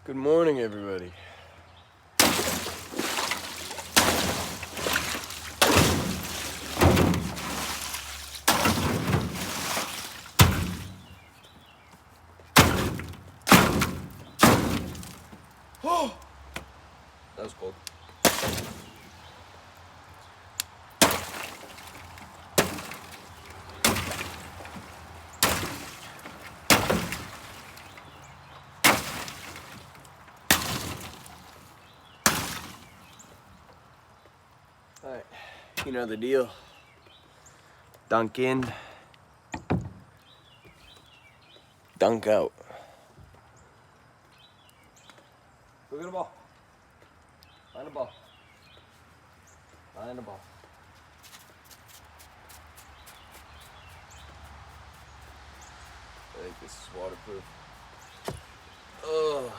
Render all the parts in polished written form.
Good morning, everybody. Oh, that was cold. Alright, you know the deal. Dunk in, dunk out. Look at the ball. Find the ball. Find the ball. I think this is waterproof. Oh.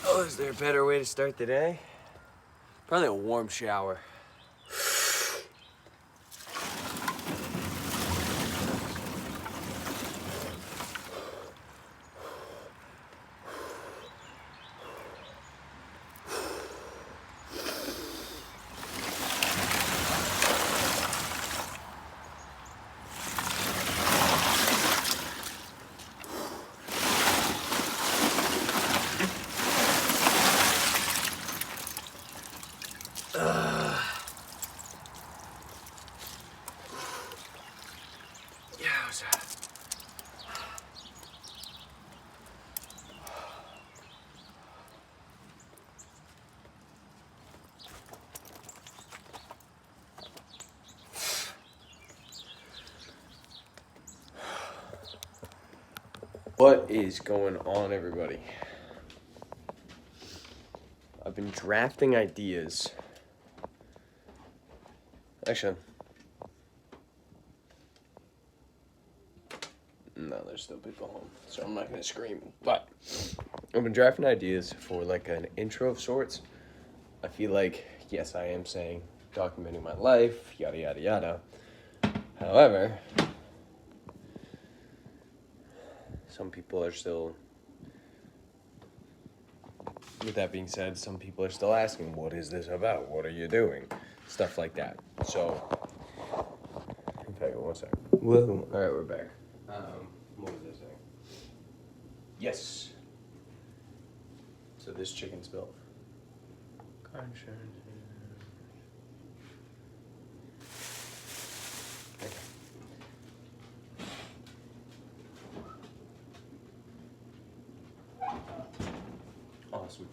Oh, is there a better way to start the day? Probably a warm shower. What is going on, everybody? I've been drafting ideas. Actually, no, there's still people home, so I'm not gonna scream. But I've been drafting ideas for like an intro of sorts. I feel like, yes, I am saying documenting my life, yada yada yada. However, some people are still, with that being said, some people are still asking, what is this about? What are you doing? Stuff like that. So, in fact, one second. Whoa. All right, we're back. What was I saying? Yes. So this chicken's built. Car insurance. Okay. Awesome.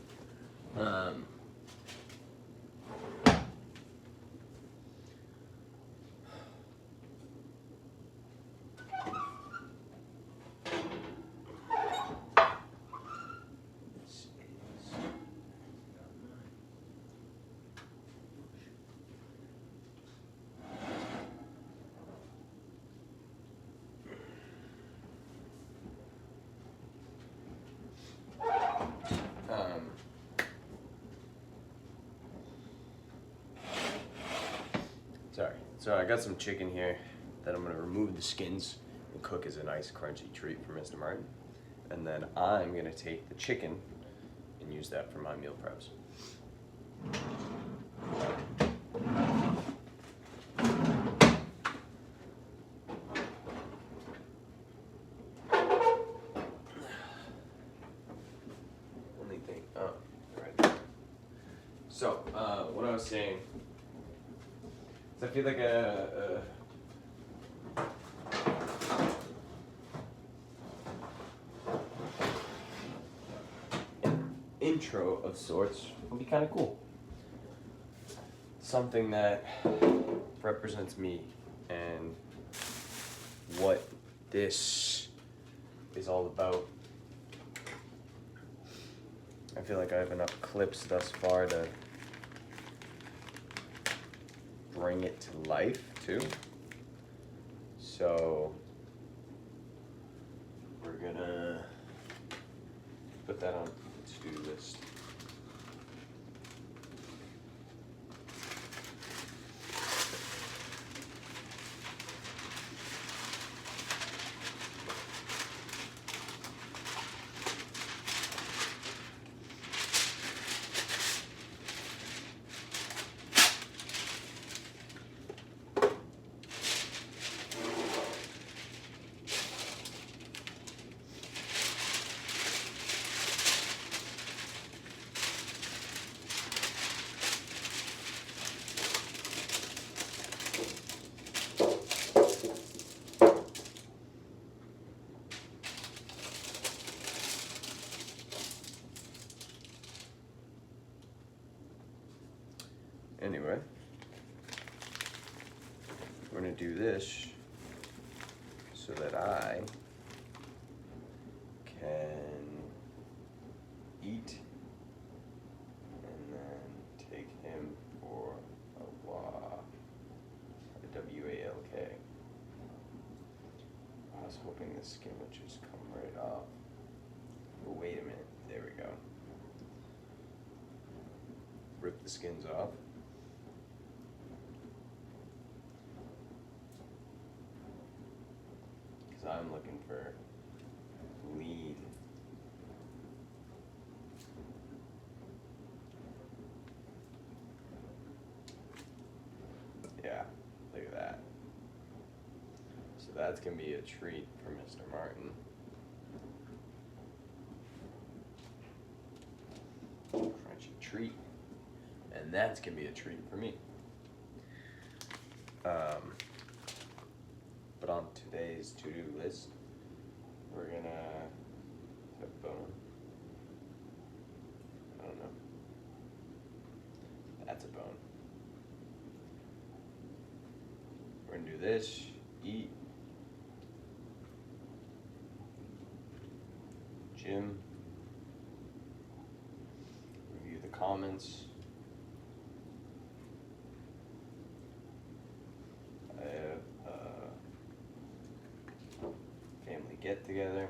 So I got some chicken here that I'm gonna remove the skins and cook as a nice crunchy treat for Mr. Martin. And then I'm gonna take the chicken and use that for my meal preps. Only thing, oh, right. So, what I was saying, I feel like an intro of sorts would be kind of cool. Something that represents me and what this is all about. I feel like I have enough clips thus far to bring it to life too. So we're gonna put that on the to-do list. anyway, we're gonna do this so that I can eat and then take him for a walk. A W-A-L-K. I was hoping the skin would just come right off. But wait a minute, there we go. Rip the skins off. Because I'm looking for lean. Yeah, look at that. So that's going to be a treat for Mr. Martin. Crunchy treat. And that's going to be a treat for me. But on today's to-do list, we're going to have a bone. I don't know. That's a bone. We're going to do this, eat, gym, review the comments. I have a family get together.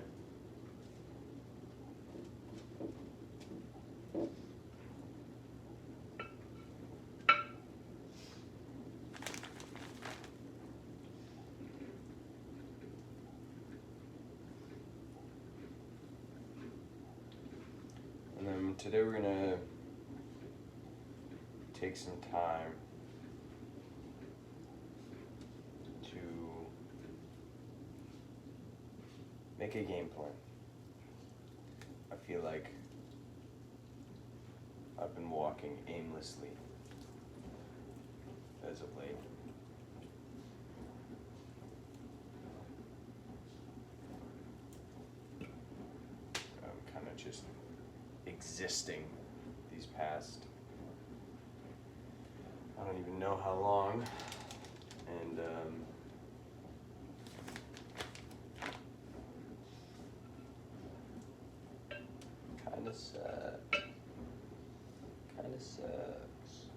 And then today we're gonna take some time to make a game plan. I feel like I've been walking aimlessly as of late. I'm kind of just existing these past, I don't even know how long, and kind of sucks. Kind of sucks.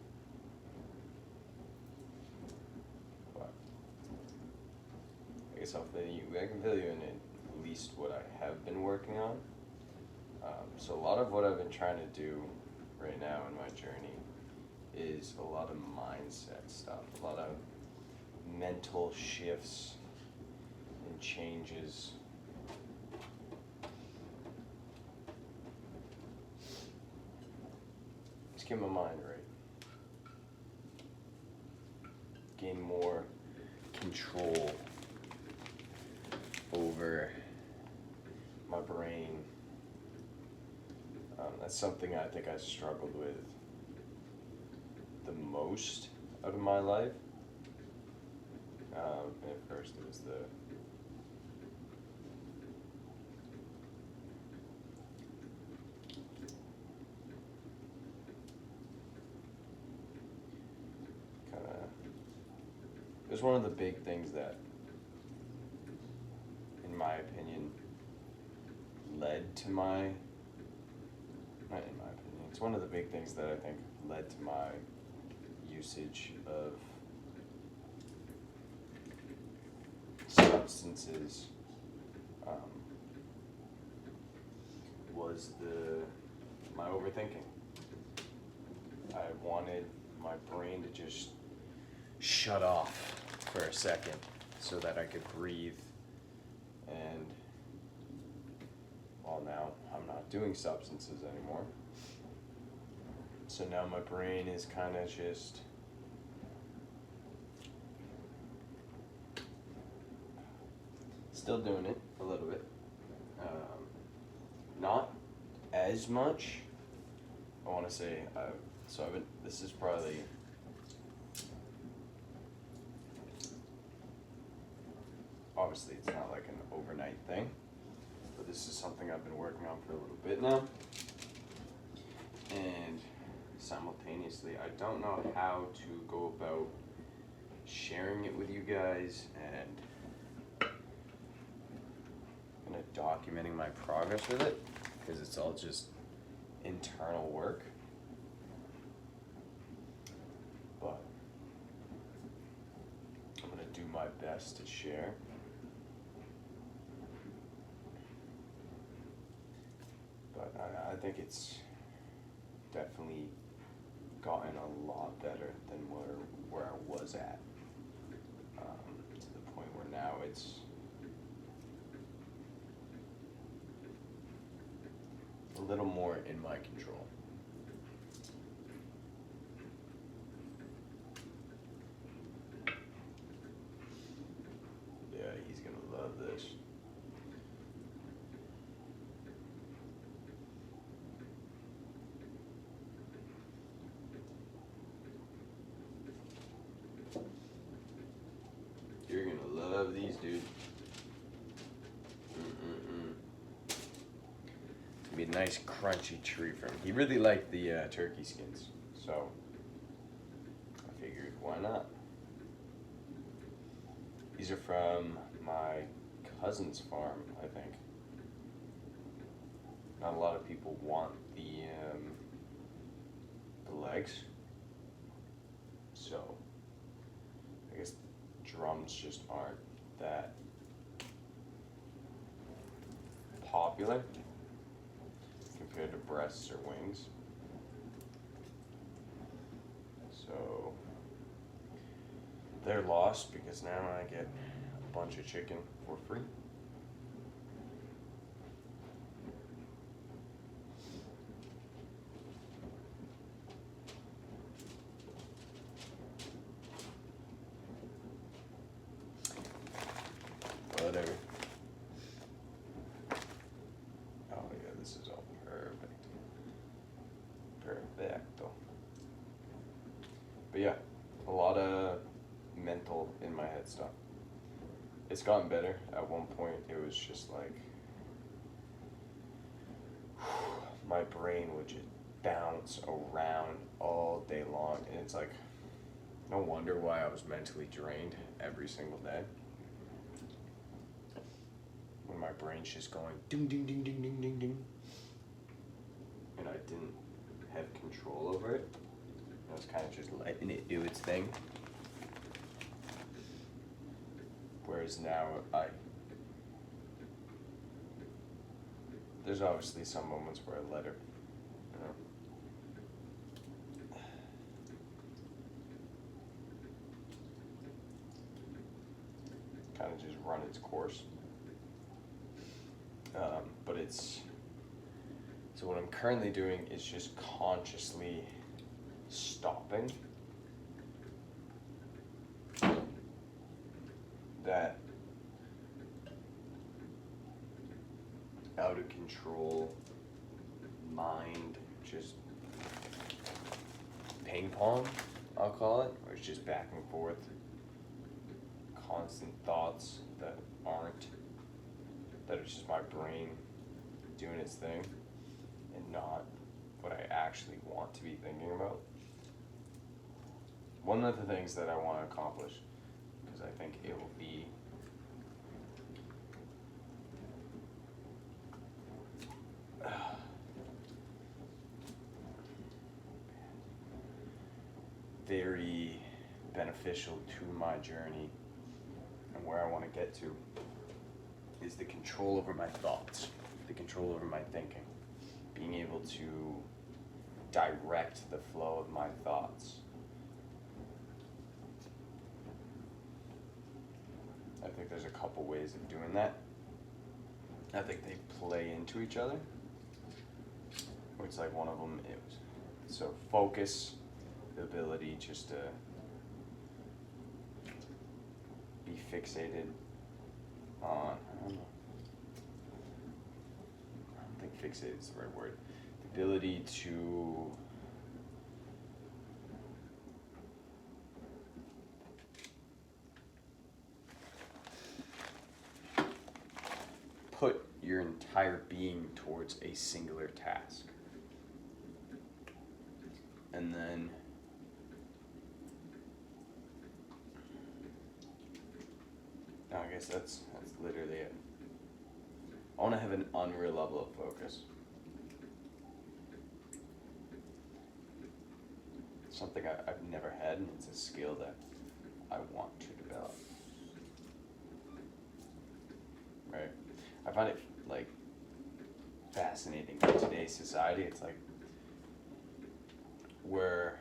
But I guess I can fill you in at least what I have been working on. So a lot of what I've been trying to do right now in my journey is a lot of mindset stuff, a lot of mental shifts and changes. Just get my mind right. Gain more control over my brain. That's something I think I struggled with the most out of my life. And at first it was it was one of the big things that, in my opinion, led to my, not in my opinion, it's one of the big things that I think led to my usage of substances, was my overthinking. I wanted my brain to just shut off for a second so that I could breathe. And well, now I'm not doing substances anymore. So now my brain is kind of just still doing it a little bit. Not as much. I want to say, this is probably obviously it's not like an overnight thing, but this is something I've been working on for a little bit now. And simultaneously. I don't know how to go about sharing it with you guys and kind of documenting my progress with it, because it's all just internal work. But I'm gonna do my best to share. But I think it's definitely gotten a lot better than where I was at. To the point where now it's a little more in my control. Yeah, he's gonna love this. You're gonna love these, dude. It's gonna be a nice crunchy treat for him. He really liked the turkey skins, so I figured, why not? These are from my cousin's farm, I think. Not a lot of people want the legs, so I guess drums just aren't that popular compared to breasts or wings. So they're lost because now I get a bunch of chicken for free. Whatever. Oh yeah, this is all perfect. Perfecto. But yeah, a lot of mental in my head stuff. It's gotten better. At one point it was just like my brain would just bounce around all day long, and it's like, no wonder why I was mentally drained every single day. When my brain's just going ding ding ding ding ding ding ding, and I didn't have control over it. I was kind of just letting it do its thing. Whereas now there's obviously some moments where I let her, you know, kind of just run its course. But so what I'm currently doing is just consciously stopping that out of control mind, just ping pong, I'll call it, where it's just back and forth, constant thoughts that are just my brain doing its thing and not what I actually want to be thinking about. One of the things that I want to accomplish, because I think it will be very beneficial to my journey and where I want to get to, is the control over my thoughts, the control over my thinking, being able to direct the flow of my thoughts. I think there's a couple ways of doing that. I think they play into each other. It's like one of them is, so focus, the ability just to be fixated on, I don't think fixated is the right word. The ability to put your entire being towards a singular task. And then no, I guess that's literally it. I want to have an unreal level of focus. Something I've never had, and it's a skill that I want to develop. Right? I find it like fascinating in today's society. It's like where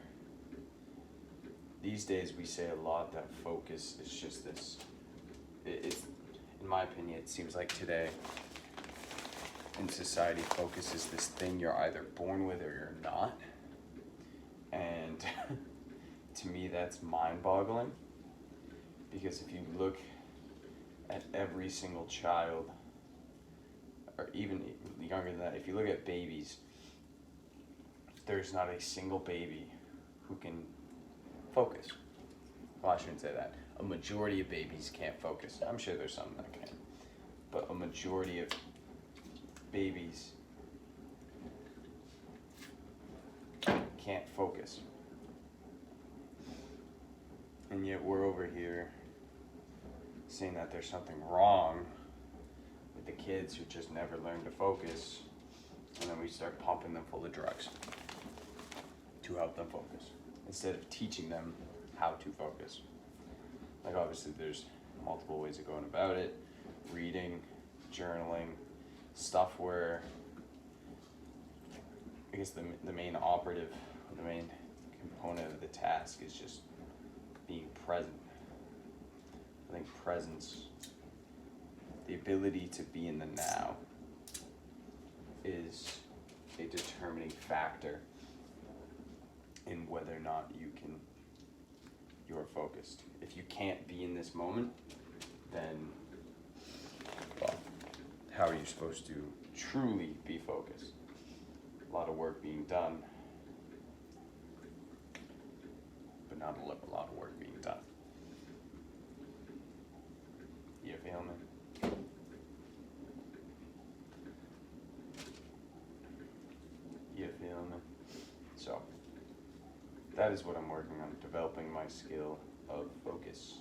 these days we say a lot that focus is just this. It's, in my opinion, it seems like today in society, focus is this thing you're either born with or you're not. And to me, that's mind-boggling, because if you look at every single child, or even younger than that, if you look at babies, there's not a single baby who can focus. Well, I shouldn't say that. A majority of babies can't focus. I'm sure there's some that can, but a majority of babies can't focus. And yet we're over here saying that there's something wrong with the kids who just never learn to focus, and then we start pumping them full of drugs to help them focus instead of teaching them how to focus. Like, obviously there's multiple ways of going about it: reading, journaling, stuff where I guess the main operative, the main component of the task is just being present. I think presence, the ability to be in the now, is a determining factor in whether or not you're focused. If you can't be in this moment, then, well, how are you supposed to truly be focused? A lot of work being done, but not a lot of work being done. You feel me? You feel me? So, that is what I'm working on, developing my skill of focus.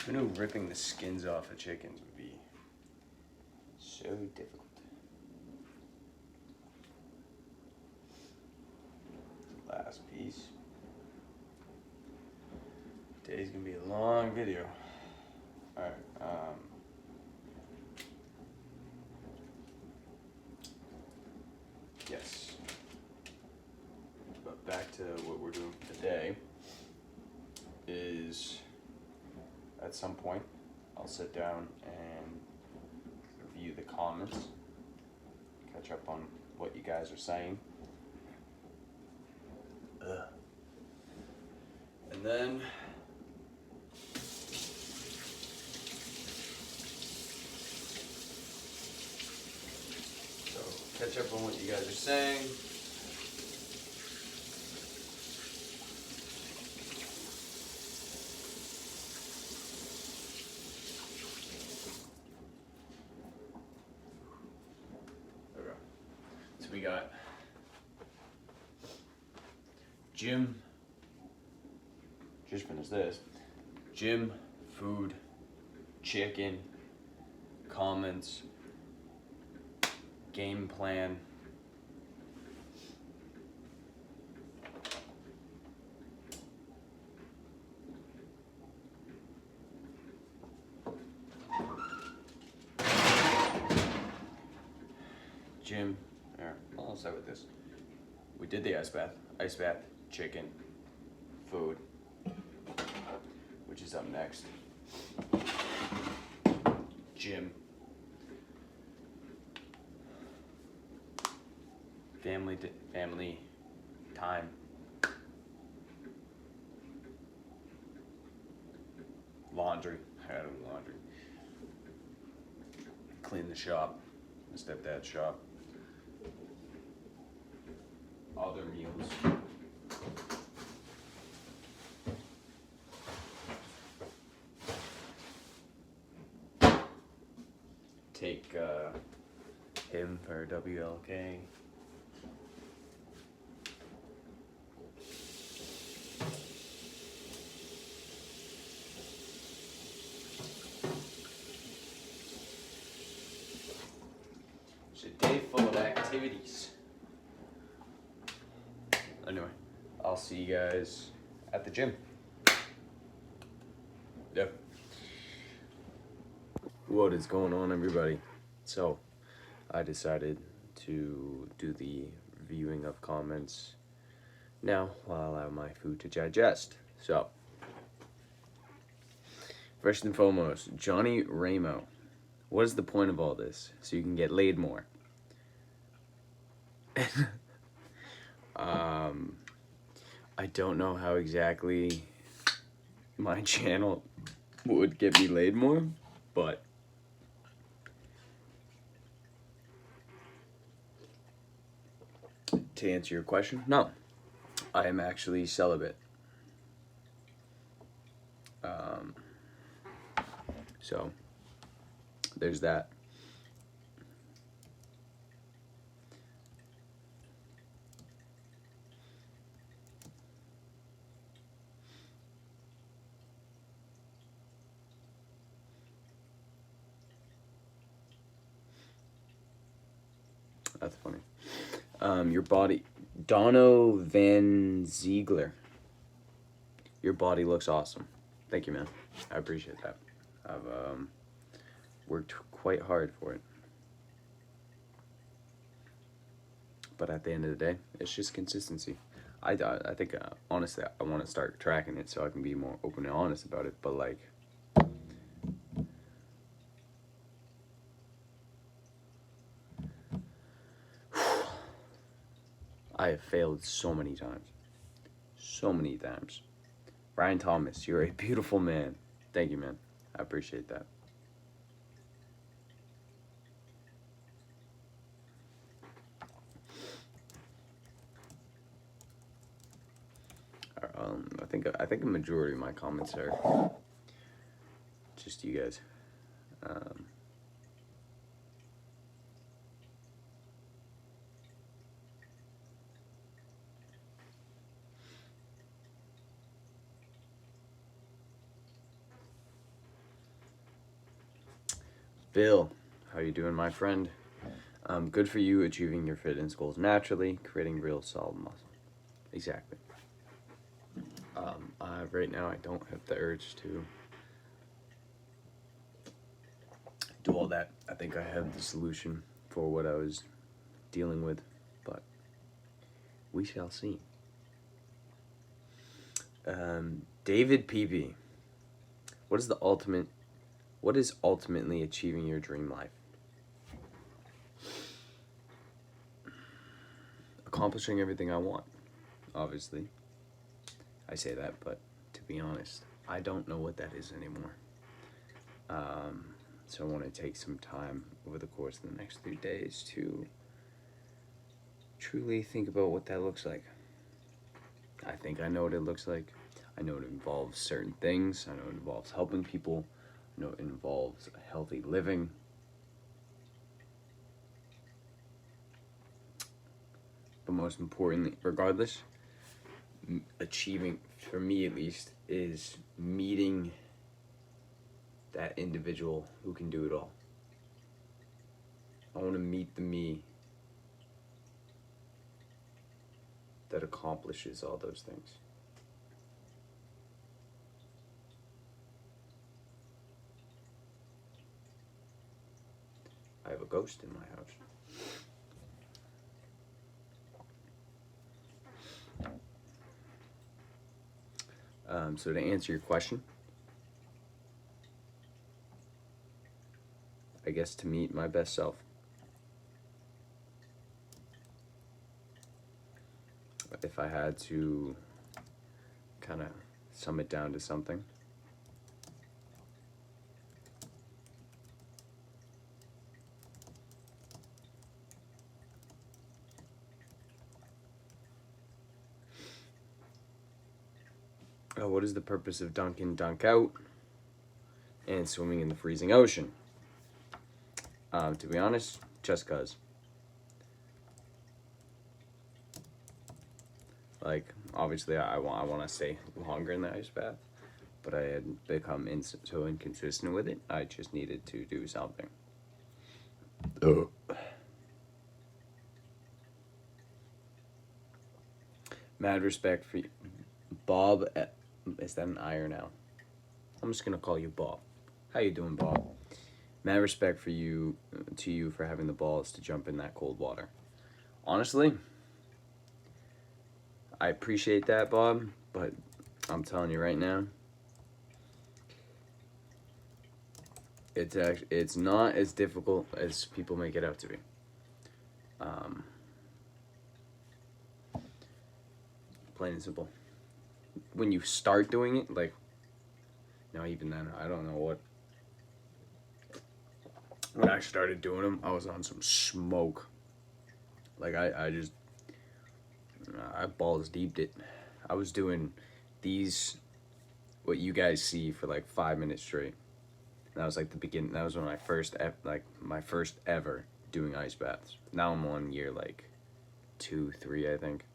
Who knew ripping the skins off of chickens would be so difficult? Last piece. Today's gonna be a long video. Alright, yes. But back to what we're doing today is, at some point, I'll sit down and review the comments, catch up on what you guys are saying. And then catch up on what you guys are saying. Okay. So we got gym. Just finished this. Gym, food, chicken, comments, game plan. Gym, I'll start with this. We did the ice bath, chicken, food, which is up next. Gym. Family time. laundry. I gotta do laundry. Clean the shop, my stepdad's shop. All their meals. Take him for WLK. It's a day full of activities. Anyway, I'll see you guys at the gym. Yep. What is going on, everybody? So, I decided to do the viewing of comments now while I allow my food to digest. So, first and foremost, Johnny Ramo. What is the point of all this? So you can get laid more. I don't know how exactly my channel would get me laid more, but to answer your question, no. I am actually celibate. So there's that. That's funny. Your body, Dono Van Ziegler. Your body looks awesome. Thank you, man. I appreciate that. I've worked quite hard for it. But at the end of the day, it's just consistency. I think, honestly, I want to start tracking it so I can be more open and honest about it. But, like, I have failed so many times. So many times. Brian Thomas, you're a beautiful man. Thank you, man. I appreciate that. I think a majority of my comments are just you guys. Bill, how you doing, my friend? Good for you achieving your fitness goals naturally, creating real solid muscle. Exactly. Right now I don't have the urge to do all that. I think I have the solution for what I was dealing with, but we shall see. David PB, what is ultimately achieving your dream life? Accomplishing everything I want, obviously. I say that, but to be honest, I don't know what that is anymore. So I want to take some time over the course of the next 3 days to truly think about what that looks like. I think I know what it looks like. I know it involves certain things. I know it involves helping people. I know it involves a healthy living. But most importantly, regardless, achieving, for me at least, is meeting that individual who can do it all. I want to meet the me that accomplishes all those things. I have a ghost in my house. So to answer your question, I guess to meet my best self. If I had to kind of sum it down to something, What is the purpose of dunk in, dunk out, and swimming in the freezing ocean? To be honest, just cause. Like, obviously, I want to stay longer in the ice bath, but I had become so inconsistent with it. I just needed to do something. Mad respect for you. Bob. Is that an I or now? I'm just gonna call you Bob. How you doing, Bob? Mad respect for you, to you, for having the balls to jump in that cold water. Honestly, I appreciate that, Bob, but I'm telling you right now, it's not as difficult as people make it out to be. Plain and simple. When you start doing it, like, even then, I don't know what. When I started doing them, I was on some smoke. Like, I balls deeped it. I was doing these, what you guys see, for like 5 minutes straight. That was like the beginning. That was when my first ever doing ice baths. Now I'm on year like 2, 3, I think.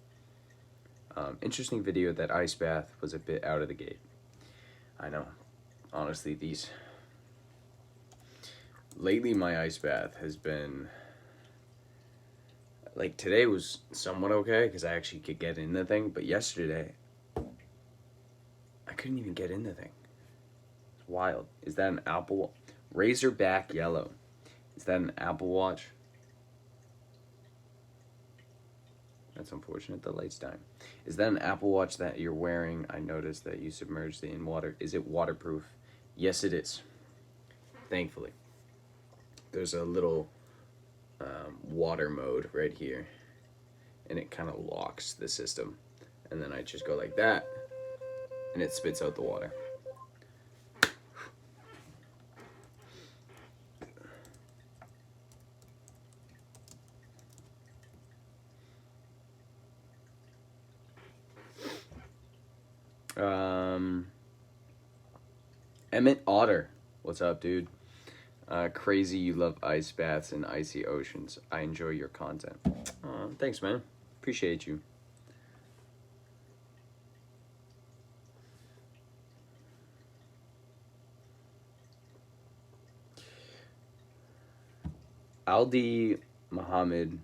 Interesting video. That ice bath was a bit out of the gate. I know. Honestly, lately my ice bath has been, like, today was somewhat okay because I actually could get in the thing, but yesterday I couldn't even get in the thing. It's wild. Is that an Apple Razorback yellow? Is that an Apple Watch? That's unfortunate. The light's dying. Is that an Apple Watch that you're wearing? I noticed that you submerged it in water. Is it waterproof? Yes, it is. Thankfully. There's a little water mode right here, and it kind of locks the system. And then I just go like that, and it spits out the water. Emmett Otter, what's up, dude? Crazy you love ice baths and icy oceans. I enjoy your content. Thanks, man. Appreciate you. Aldi Muhammad.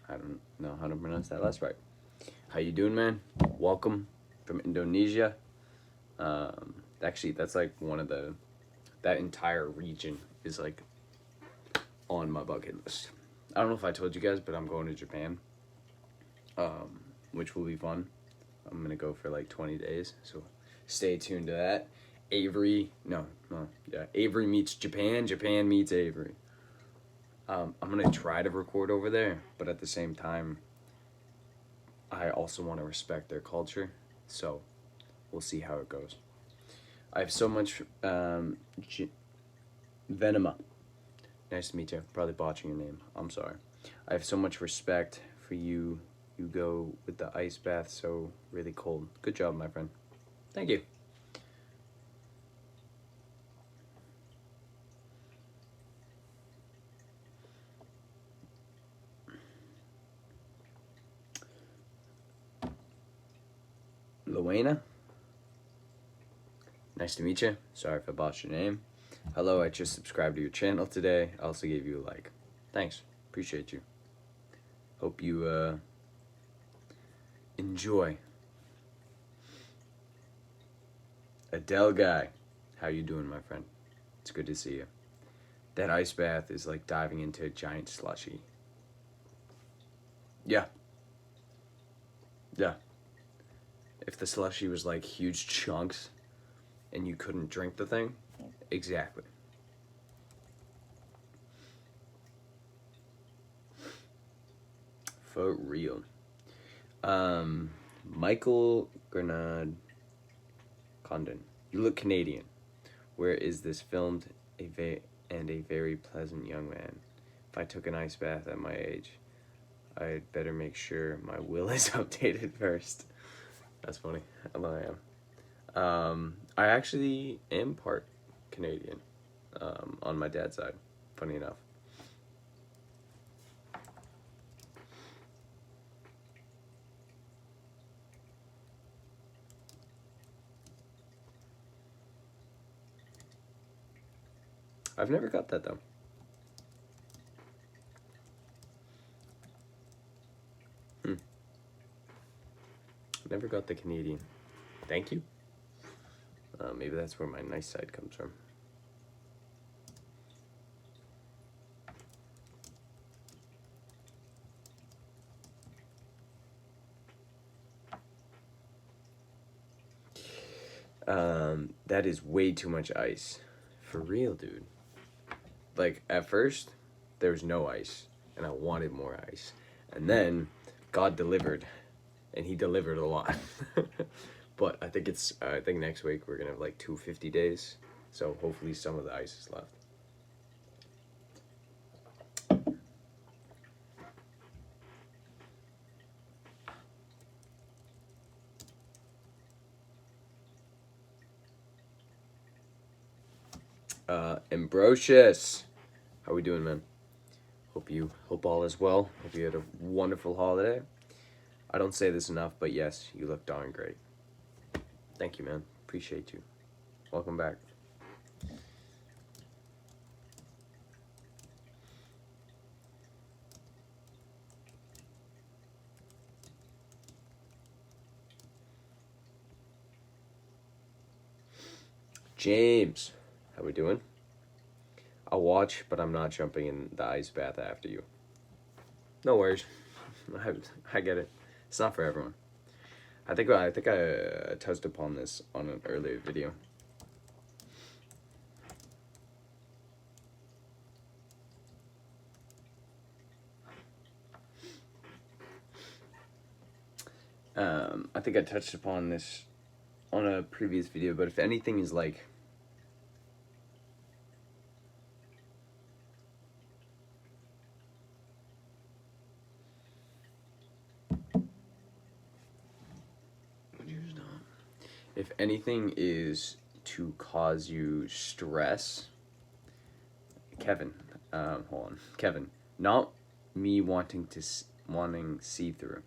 I don't know how to pronounce that last right. How you doing, man? Welcome from Indonesia. Actually, that's like one of that entire region is like on my bucket list. I don't know if I told you guys, but I'm going to Japan, which will be fun. I'm gonna go for like 20 days, so stay tuned to that. Avery meets Japan, Japan meets Avery. I'm gonna try to record over there, but at the same time, I also want to respect their culture, so we'll see how it goes. I have so much, Venema. Nice to meet you. Probably botching your name. I'm sorry. I have so much respect for you. You go with the ice bath so really cold. Good job, my friend. Thank you. Luena? Nice to meet you. Sorry if I botched your name. Hello, I just subscribed to your channel today. I also gave you a like. Thanks. Appreciate you. Hope you enjoy. Adele guy. How you doing, my friend? It's good to see you. That ice bath is like diving into a giant slushy. Yeah. Yeah. If the slushy was like huge chunks and you couldn't drink the thing, exactly. For real. Michael Grenade Condon. You look Canadian. Where is this filmed? And a very pleasant young man. If I took an ice bath at my age, I'd better make sure my will is updated first. That's funny. Although I am. I actually am part Canadian on my dad's side, funny enough. I've never got that though. Never got the Canadian. Thank you. Maybe that's where my nice side comes from. That is way too much ice. For real, dude. Like, at first, there was no ice, and I wanted more ice. And then, God delivered, and he delivered a lot. But I think next week we're gonna have like 250 days, so hopefully some of the ice is left. Ambrosius, how we doing, man? Hope all is well. Hope you had a wonderful holiday. I don't say this enough, but yes, you look darn great. Thank you, man. Appreciate you. Welcome back. James, how we doing? I'll watch, but I'm not jumping in the ice bath after you. No worries. I get it. It's not for everyone. I think I touched upon this on an earlier video. I think I touched upon this on a previous video, but if anything is like if anything is to cause you stress, Kevin, hold on, Kevin, not me wanting see-through.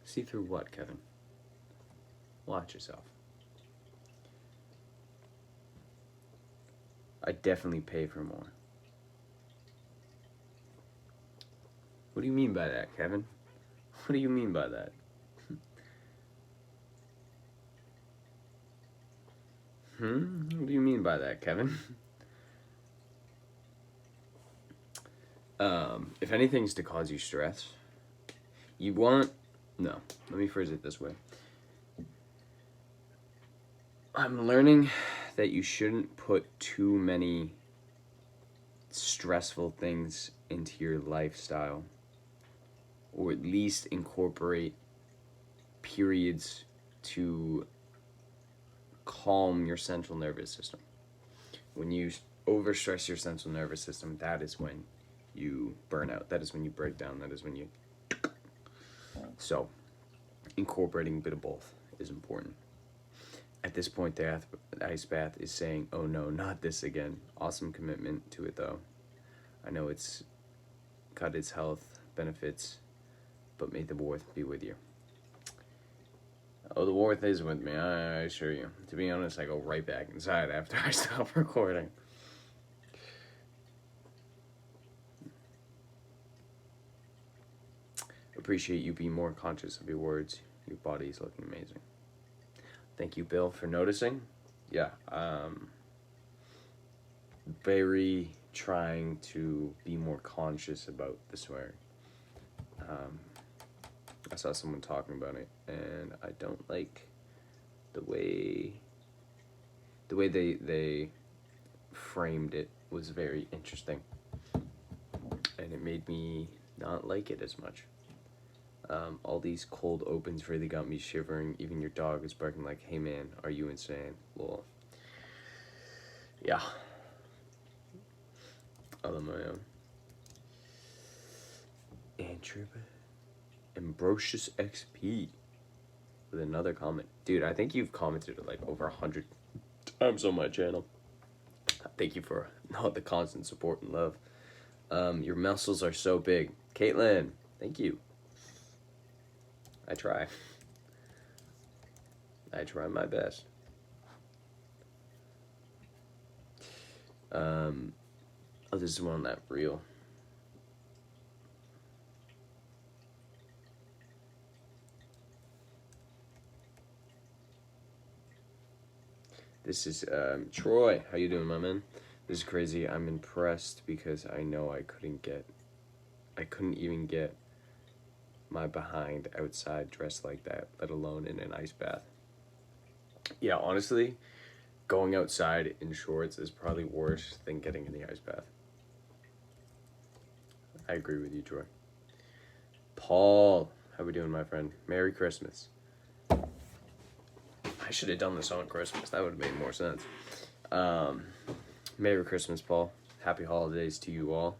See through what, Kevin? Watch yourself. I definitely pay for more. What do you mean by that, Kevin? What do you mean by that? What do you mean by that, Kevin? If anything's to cause you stress, no, let me phrase it this way. I'm learning that you shouldn't put too many stressful things into your lifestyle, or at least incorporate periods to calm your central nervous system. When you overstress your central nervous system, that is when you burn out. That is when you break down. That is when you... So, incorporating a bit of both is important. At this point, the ice bath is saying, oh no, not this again. Awesome commitment to it, though. I know it's got its health benefits, but may the warmth be with you. Oh, the warmth is with me, I assure you. To be honest, I go right back inside after I stop recording. Appreciate you being more conscious of your words. Your body is looking amazing. Thank you, Bill, for noticing. Yeah, very trying to be more conscious about the swearing. I saw someone talking about it, and I don't like the way they framed it was very interesting, and it made me not like it as much. All these cold opens really got me shivering. Even your dog is barking like, hey man, are you insane? Well, yeah. All on my own. Ambrosius XP. with another comment. Dude, I think you've commented like over 100 times on my channel. Thank you for the constant support and love. Your muscles are so big. Caitlin, thank you. I try. I try my best. Oh, this is one that reel. This is Troy. How you doing, my man? This is crazy. I'm impressed because I know I couldn't even get my behind outside dressed like that, let alone in an ice bath. Yeah, honestly, going outside in shorts is probably worse than getting in the ice bath. I agree with you, Troy. Paul, how we doing, my friend? Merry Christmas. I should have done this on Christmas. That would have made more sense. Merry Christmas, Paul. Happy holidays to you all.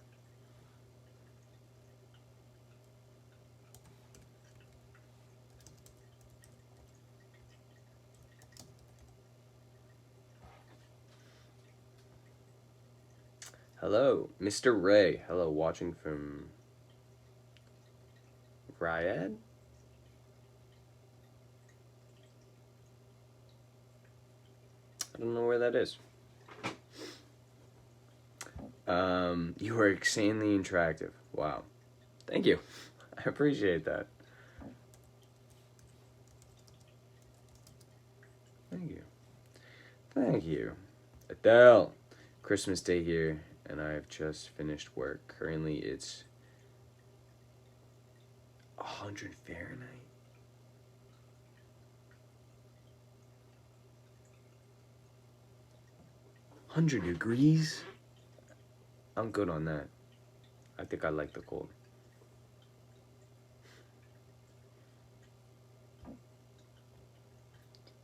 Hello, Mr. Ray. Hello, watching from Riyadh? I don't know where that is. You are insanely attractive. Wow. Thank you. I appreciate that. Thank you. Thank you. Adele. Christmas Day here, and I have just finished work. Currently, it's 100 Fahrenheit. $100? I'm good on that. I think I like the cold.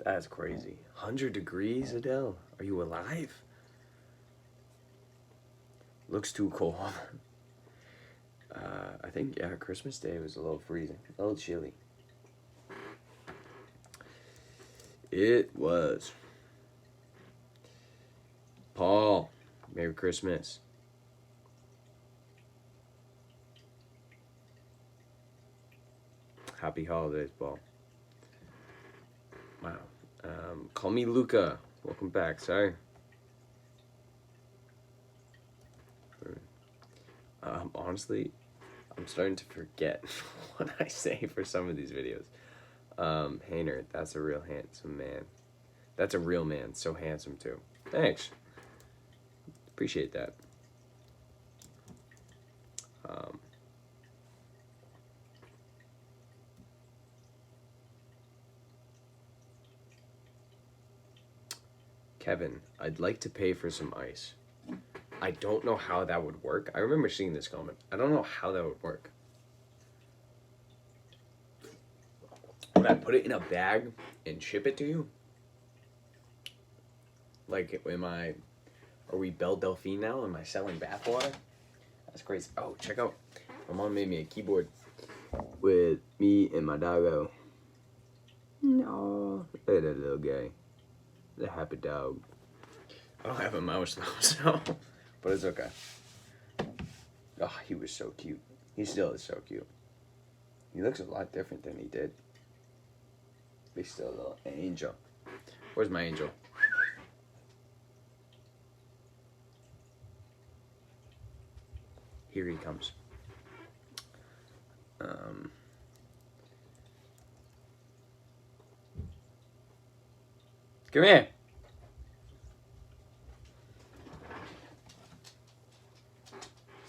That's crazy. 100 degrees, Adele? Are you alive? Looks too cold. I think, yeah, Christmas Day was a little freezing. A little chilly. It was. Paul, Merry Christmas. Happy holidays, Paul. Wow. Call me Luca. Welcome back. Sorry. Honestly, I'm starting to forget what I say for some of these videos. Hainer, that's a real handsome man. That's a real man. So handsome, too. Thanks. Appreciate that. Kevin, I'd like to pay for some ice. I don't know how that would work. I remember seeing this comment. I don't know how that would work. Would I put it in a bag and ship it to you? Like, are we Belle Delphine now? Am I selling bathwater? That's crazy. Oh, check out. My mom made me a keyboard with me and my doggo. No. Look at that little guy. The happy dog. I don't have a mouse though, so. But it's okay. Oh, he was so cute. He still is so cute. He looks a lot different than he did. He's still a little angel. Where's my angel? Here he comes. Come here.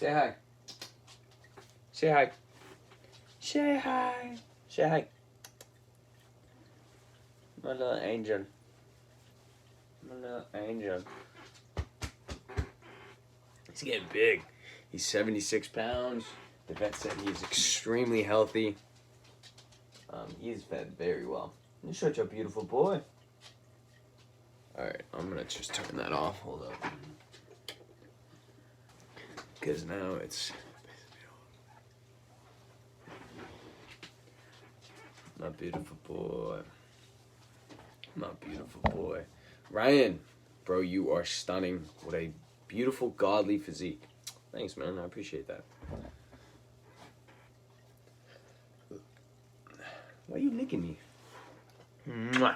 Say hi. Say hi. Say hi. Say hi. My little angel. My little angel. He's getting big. He's 76 pounds. The vet said he's extremely healthy. He's fed very well. You're such a beautiful boy. Alright, I'm gonna just turn that off. Hold up. Because now it's... My beautiful boy. My beautiful boy. Ryan, bro, you are stunning. What a beautiful, godly physique. Thanks, man. I appreciate that. Why are you licking me? Mwah.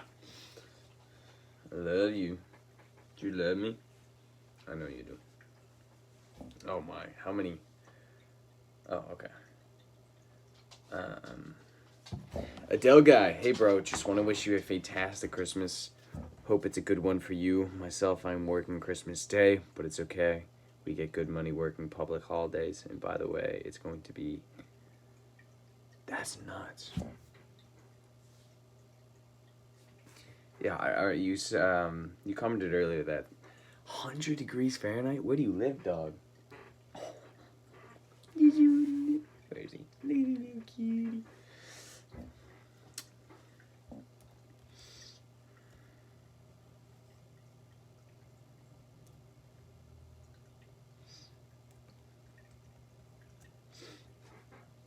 I love you. Do you love me? I know you do. Oh my, how many? Oh, okay. Adele guy, hey bro, just want to wish you a fantastic Christmas. Hope it's a good one for you. Myself, I'm working Christmas Day, but it's okay. We get good money working public holidays, and by the way, it's going to be... That's nuts. Yeah, you commented earlier that 100 degrees Fahrenheit? Where do you live, dog? Did you... Where is he? Little cutie.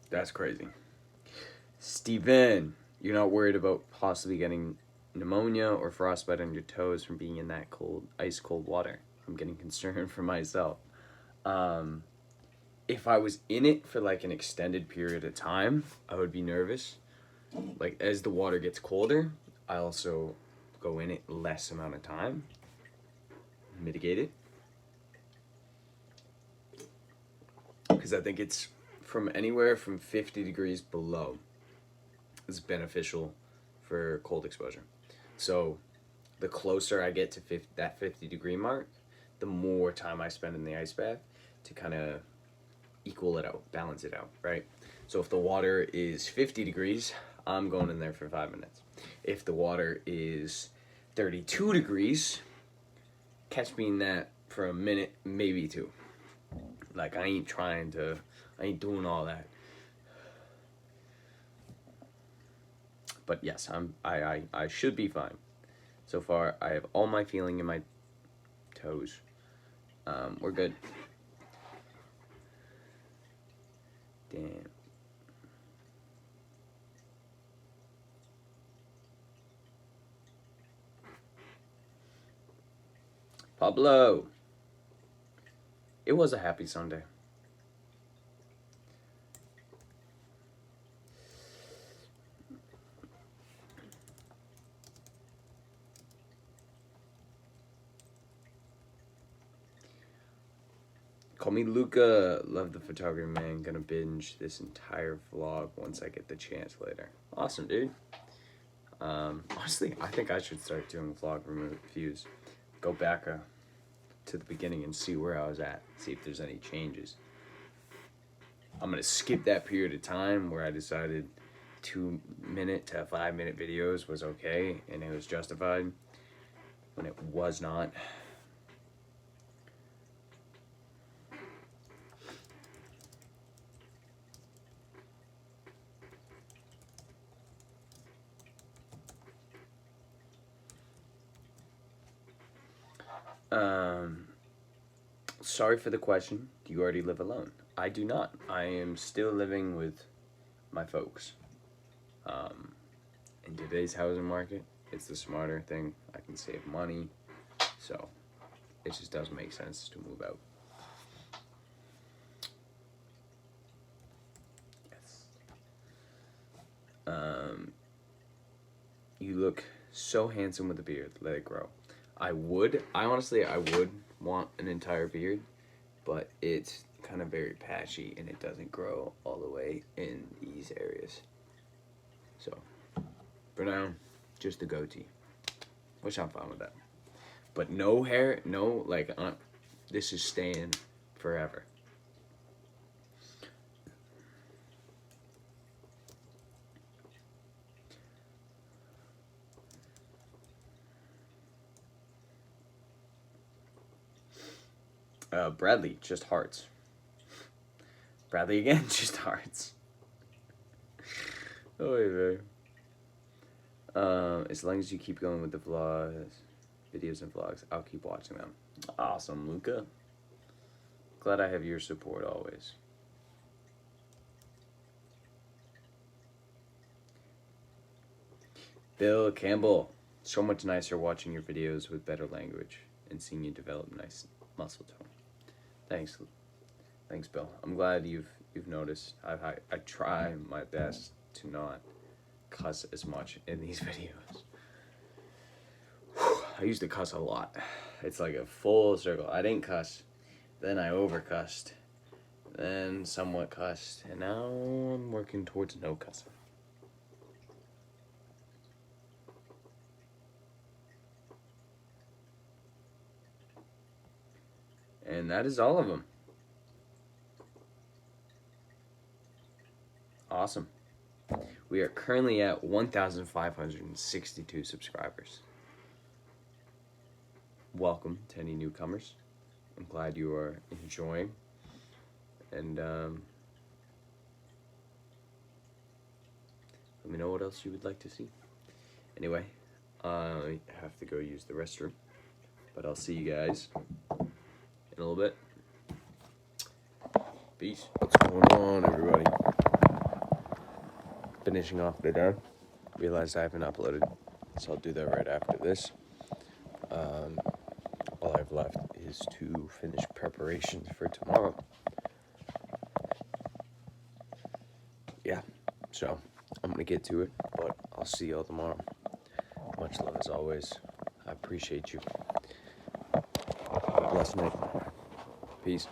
That's crazy. Steven, you're not worried about possibly getting pneumonia or frostbite on your toes from being in that cold, ice cold water? I'm getting concerned for myself. If I was in it for like an extended period of time, I would be nervous. Like as the water gets colder, I also go in it less amount of time, mitigate it. Because I think it's from anywhere from 50 degrees below is beneficial for cold exposure. So the closer I get to that 50 degree mark, the more time I spend in the ice bath to kind of equal it out, balance it out, right? So if the water is 50 degrees, I'm going in there for 5 minutes. If the water is 32 degrees, catch me in that for a minute, maybe two. Like I ain't doing all that. But yes, I should be fine. So far, I have all my feeling in my toes. We're good. Damn. Pablo. It was a happy Sunday. Call me Luca. Love the photography, man. Gonna binge this entire vlog once I get the chance later. Awesome, dude. Honestly, I think I should start doing vlog reviews. Go back to the beginning and see where I was at. See if there's any changes. I'm gonna skip that period of time where I decided 2-minute to 5-minute videos was okay and it was justified when it was not. Sorry for the question. Do you already live alone? I do not. I am still living with my folks. In today's housing market, it's the smarter thing. I can save money. So it just doesn't make sense to move out. Yes. You look so handsome with a beard. Let it grow. I would want an entire beard, but it's kind of very patchy and it doesn't grow all the way in these areas. So, for now, just the goatee, which I'm fine with that. But no hair, no, like, this is staying forever. Bradley, just hearts. Bradley again, just hearts. Oh, wait, as long as you keep going with the videos and vlogs, I'll keep watching them. Awesome, Luca. Glad I have your support always. Bill Campbell. So much nicer watching your videos with better language and seeing you develop nice muscle tone. Thanks, Bill. I'm glad you've noticed. I try my best to not cuss as much in these videos. I used to cuss a lot. It's like a full circle. I didn't cuss, then I over-cussed, then somewhat cussed, and now I'm working towards no cussing. And that is all of them. Awesome. We are currently at 1,562 subscribers. Welcome to any newcomers. I'm glad you are enjoying. And let me know what else you would like to see. Anyway, I have to go use the restroom. But I'll see you guys in a little bit. Peace. What's going on, everybody? Finishing off the day. Realized I haven't uploaded, so I'll do that right after this. All I've left is to finish preparations for tomorrow. Yeah, so I'm gonna get to it, but I'll see y'all tomorrow. Much love as always. I appreciate you. Have a blessed night. Peace.